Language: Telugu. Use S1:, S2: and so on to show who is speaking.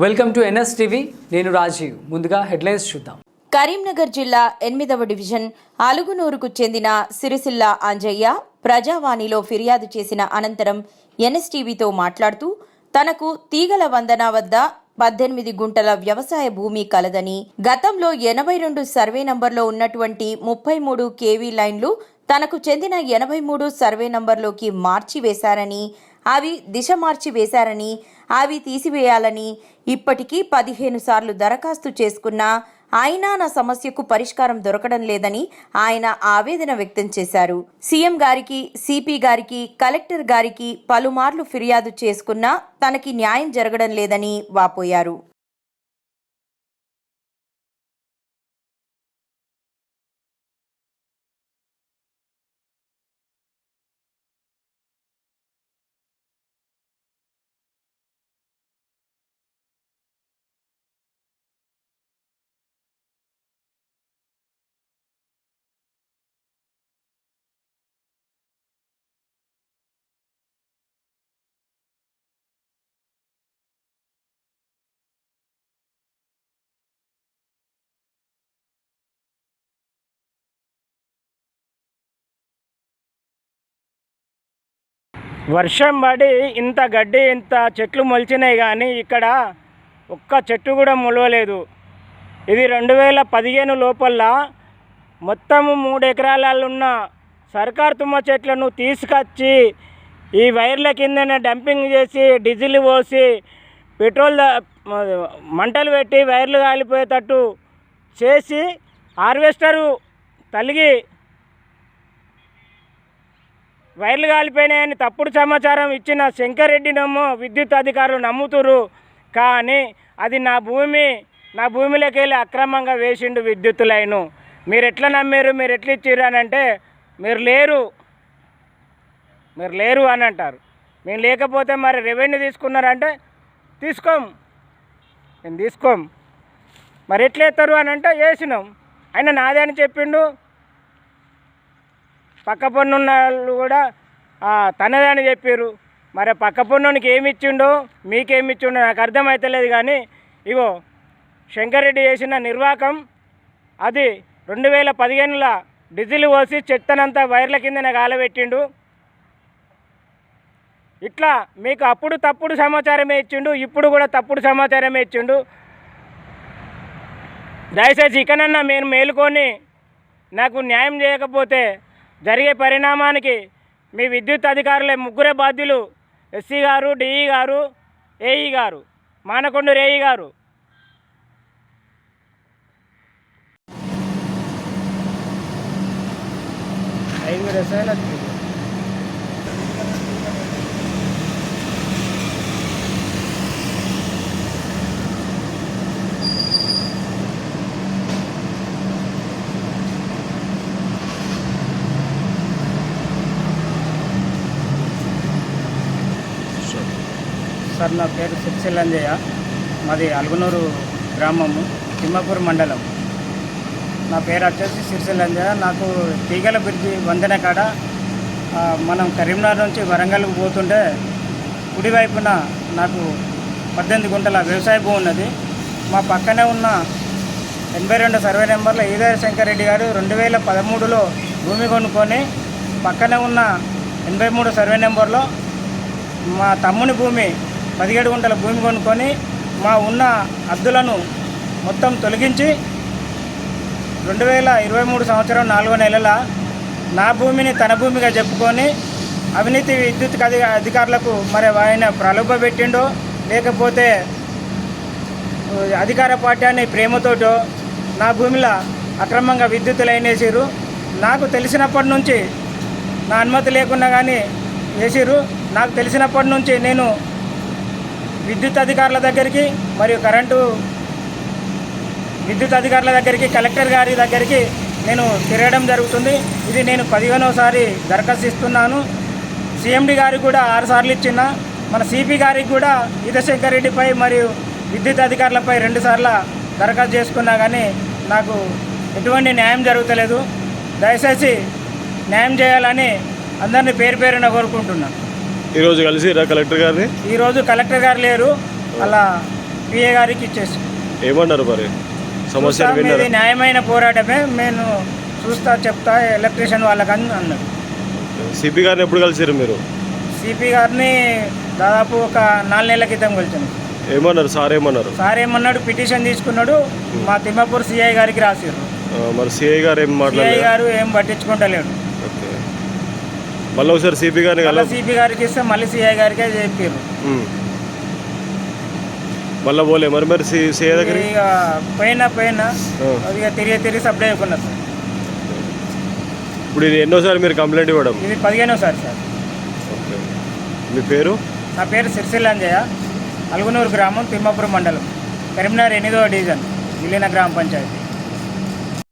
S1: Welcome to NS TV. నేను రాజీవ్. ముందుగా హెడ్లైన్స్ చూద్దాం.
S2: కరీంనగర్ జిల్లా 8వ డివిజన్ అలుగునూరుకు చెందిన సిరిసిల్ల అంజయ్య ప్రజావాణిలో ఫిర్యాదు చేసిన అనంతరం ఎన్ఎస్టీవీతో మాట్లాడుతూ తనకు తీగల వందన వద్ద 18 గుంటల వ్యవసాయ భూమి కలదని, గతంలో 82 సర్వే నంబర్లో ఉన్నటువంటి 33 కేవీ లైన్లు తనకు చెందిన 83 సర్వే నంబర్లోకి మార్చి వేశారని, అవి దిశ మార్చి వేశారని, అవి తీసివేయాలని ఇప్పటికీ 15 సార్లు దరఖాస్తు చేసుకున్నా అయినా నా సమస్యకు పరిష్కారం దొరకడం లేదని ఆయన ఆవేదన వ్యక్తం చేశారు. సీఎం గారికి, సిపి గారికి, కలెక్టర్ గారికి పలుమార్లు ఫిర్యాదు చేసుకున్నా తనకి న్యాయం జరగడం లేదని వాపోయారు.
S3: వర్షం పడి ఇంత గడ్డి ఇంత చెట్లు మొలిచినాయి కానీ ఇక్కడ ఒక్క చెట్టు కూడా మొలవలేదు. ఇది 2015 లోపల మొత్తము 3 ఎకరాలలో ఉన్న సర్కారు తుమ్మ చెట్లను తీసుకొచ్చి ఈ వైర్ల కిందనే డంపింగ్ చేసి డీజిల్ పోసి పెట్రోల్ మంటలు పెట్టి వైర్లు కాలిపోయేటట్టు చేసి హార్వెస్టరు తలిగి వైర్లు కాలిపోయినాయని తప్పుడు సమాచారం ఇచ్చిన శంకర్ రెడ్డినేమో విద్యుత్ అధికారులు నమ్ముతురు. కానీ అది నా భూమిలోకి వెళ్ళి అక్రమంగా వేసిండు విద్యుత్ లైను. మీరు ఎట్లా నమ్మారు, మీరు ఎట్లా ఇచ్చిర్రు అని అంటే మీరు లేరు అని అంటారు. మేము లేకపోతే మరి రెవెన్యూ తీసుకున్నారంటే మేము తీసుకోం. మరి ఎట్లా ఎత్తారు అని అంటే వేసినాం. ఆయన నాదే అని చెప్పిండు. పక్క పన్నున్న వాళ్ళు కూడా తనదే అని చెప్పారు. మరి పక్క పన్నునికి ఏమి ఇచ్చిండో మీకేమి ఇచ్చిండో నాకు అర్థమవుతలేదు. కానీ ఇగో శంకర్ రెడ్డి చేసిన నిర్వాకం అది 2015లో డీజిల్ పోసి చెత్తనంతా వైర్ల కిందనే కాలబెట్టిండు. ఇట్లా మీకు అప్పుడు తప్పుడు సమాచారమే ఇచ్చిండు, ఇప్పుడు కూడా తప్పుడు సమాచారమే ఇచ్చిండు. దయచేసి ఇకనన్నా మీరు మేలుకొని నాకు న్యాయం చేయకపోతే జరిగే పరిణామానికి మీ విద్యుత్ అధికారులే ముగ్గురే బాధ్యులు. ఎస్సీ గారు, డిఈ గారు, ఏఈ గారు, మానకొండూరు ఏఈ గారు. సార్, నా పేరు సిరిసిల్ల అంజయ్య. మాది అలుగునూరు గ్రామము, తిమ్మాపూర్ మండలం. నా పేరు వచ్చేసి సిరిసిల్ల అంజయ్య. నాకు తీగల బ్రిడ్జి వందన కాడ మనం కరీంనగర్ నుంచి వరంగల్కు పోతుంటే కుడివైపున నాకు 18 గుంటల వ్యవసాయ భూమి ఉన్నది. మా పక్కనే ఉన్న 82 సర్వే నెంబర్లో ఈదర్ శంకర్ రెడ్డి గారు 2013లో భూమి కొనుక్కొని పక్కనే ఉన్న 83 సర్వే నెంబర్లో మా తమ్ముని భూమి 17 గుంటల భూమి కొనుక్కొని మా ఉన్న హద్దులను మొత్తం తొలగించి 2023 సంవత్సరం 4వ నెలల నా భూమిని తన భూమిగా చెప్పుకొని అవినీతి విద్యుత్ అధికారులకు మరి ఆయన ప్రలోభ పెట్టిండో లేకపోతే అధికార పార్టీ ప్రేమతోటో నా భూమిలో అక్రమంగా విద్యుత్ లైన్ వేసిర్రు. నాకు తెలిసినప్పటి నుంచి నా అనుమతి లేకుండా కానీ వేసిర్రు. నాకు తెలిసినప్పటి నుంచి నేను విద్యుత్ అధికారుల దగ్గరికి మరియు విద్యుత్ అధికారుల దగ్గరికి, కలెక్టర్ గారి దగ్గరికి నేను తిరగడం జరుగుతుంది. ఇది నేను 15వసారి దరఖాస్తు ఇస్తున్నాను. సిఎండి గారికి కూడా 6 సార్లు ఇచ్చిన, మన సిపి గారికి కూడా ఈదశంకర్ రెడ్డిపై మరియు విద్యుత్ అధికారులపై 2 సార్లు దరఖాస్తు చేసుకున్నా కానీ నాకు ఎటువంటి న్యాయం జరుగుతలేదు. దయచేసి న్యాయం చేయాలని అందరినీ పేరున కోరుకుంటున్నాను.
S4: ఈరోజు కలిసిరా కలెక్టర్ గారిని?
S3: ఈరోజు కలెక్టర్ గారు లేరు, అలా పిఏ గారికి ఇచ్చేసి
S4: ఏమన్నారు మరి సమస్య
S3: చూస్తా,
S4: విన్నారా
S3: మీది న్యాయమైన పోరాటమే, నేను చూస్తా చెప్తా ఎలక్ట్రీషియన్ వాళ్ళకని అన్నాడు.
S4: సిపి గారిని ఎప్పుడు కలిసారు మీరు?
S3: సిపి గారిని దాదాపు ఒక 4 నెలల క్రితం కలిసాను.
S4: ఏమన్నారు సార్? ఏమన్నారు?
S3: సార్ ఏమన్నాడు, పిటిషన్ తీసుకున్నాడు, మా తిమ్మాపూర్ సిఐ గారికి రాసిర్రు.
S4: మరి సిఐ గారు ఏం
S3: సిఐ
S4: మాట్లాడలేదు?
S3: గారు ఏం పట్టించుకుంటలేడు.
S4: ఓకే, మళ్ళీ ఒకసారి సిపి గారిని
S3: మళ్ళీ సిపి గారికి ఇస్తే మళ్ళీ సిఐ గారికే చెప్పారు.
S4: మళ్ళీ పోలే మరి మరి సిఐ దగ్గర
S3: ఇక పోయినా ఇక తిరిగి సప్లై అయిపోయినారు సార్.
S4: ఇప్పుడు ఇది ఎన్నోసారి మీరు కంప్లైంట్ ఇవ్వడం?
S3: ఇది 15వ సార్.
S4: ఓకే, మీ పేరు?
S3: నా పేరు సిరిసిల్ల అంజయ్య, అలుగునూరు గ్రామం, తిమ్మాపురం మండలం, కరీంనగర్ 8వ డివిజన్, విలీన గ్రామ పంచాయతీ.